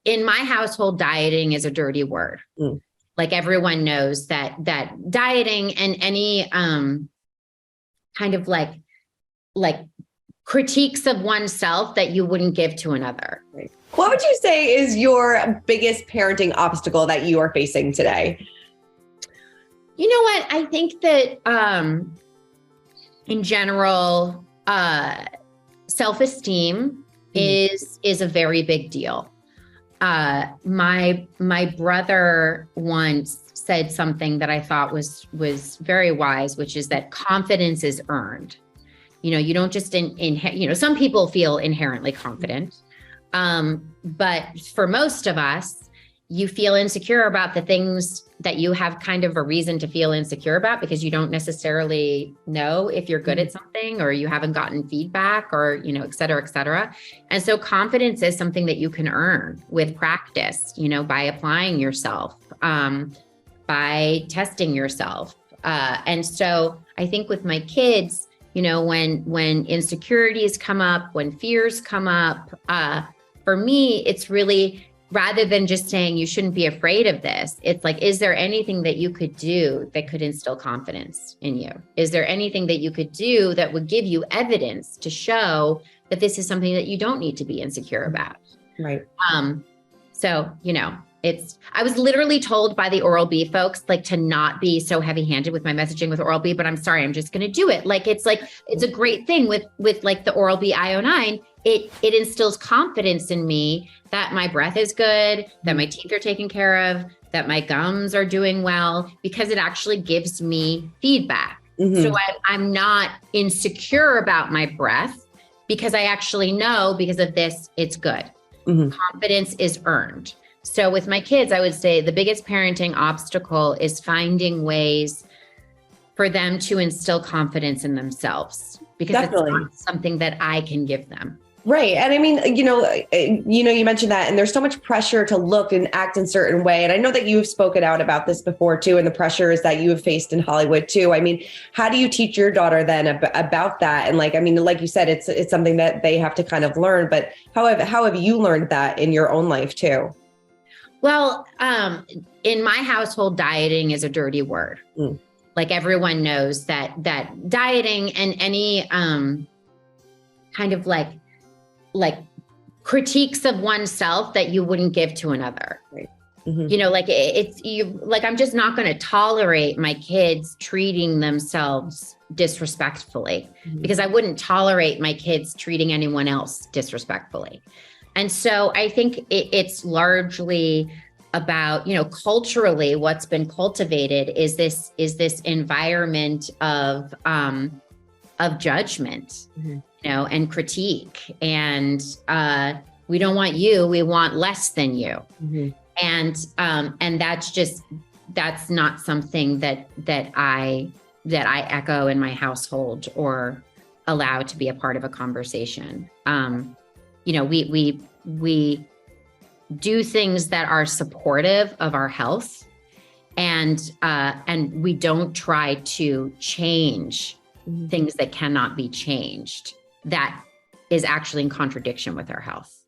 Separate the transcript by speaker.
Speaker 1: in my household, dieting is a dirty word. Like everyone knows that dieting and any kind of like critiques of oneself that you wouldn't give to another.
Speaker 2: Right. What would you say is your biggest parenting obstacle that you are facing today?
Speaker 1: You know what? I think that in general, self-esteem is a very big deal. My brother once said something that I thought was very wise, which is that confidence is earned. You know, you don't just some people feel inherently confident. But for most of us, you feel insecure about the things that you have kind of a reason to feel insecure about because you don't necessarily know if you're good at something or you haven't gotten feedback or, et cetera, et cetera. And so confidence is something that you can earn with practice, by applying yourself, by testing yourself. And so I think with my kids, when insecurities come up, when fears come up, for me, it's really, rather than just saying you shouldn't be afraid of this, it's like, is there anything that you could do that could instill confidence in you? Is there anything that you could do that would give you evidence to show that this is something that you don't need to be insecure about?
Speaker 2: Right.
Speaker 1: So, I was literally told by the Oral-B folks, to not be so heavy-handed with my messaging with Oral-B, but I'm sorry, I'm just going to do it. It's a great thing with the Oral-B IO9. It instills confidence in me that my breath is good, that my teeth are taken care of, that my gums are doing well, because it actually gives me feedback. So I'm not insecure about my breath because I actually know because of this, it's good. Confidence is earned. So with my kids, I would say the biggest parenting obstacle is finding ways for them to instill confidence in themselves because it's not something that I can give them.
Speaker 2: Right. And I mean, you mentioned that, and there's so much pressure to look and act in a certain way. And I know that you've spoken out about this before too, and the pressures that you have faced in Hollywood too. I mean, how do you teach your daughter then about that? And like you said, it's something that they have to kind of learn, but how have you learned that in your own life too?
Speaker 1: Well, in my household, dieting is a dirty word. Like everyone knows that dieting and any kind of like critiques of oneself that you wouldn't give to another. Right. I'm just not going to tolerate my kids treating themselves disrespectfully because I wouldn't tolerate my kids treating anyone else disrespectfully. And so I think it's largely about, culturally what's been cultivated is this environment of judgment, and critique. And we don't want you, we want less than you. And that's not something that I echo in my household or allow to be a part of a conversation. We do things that are supportive of our health, and we don't try to change things that cannot be changed. That is actually in contradiction with our health.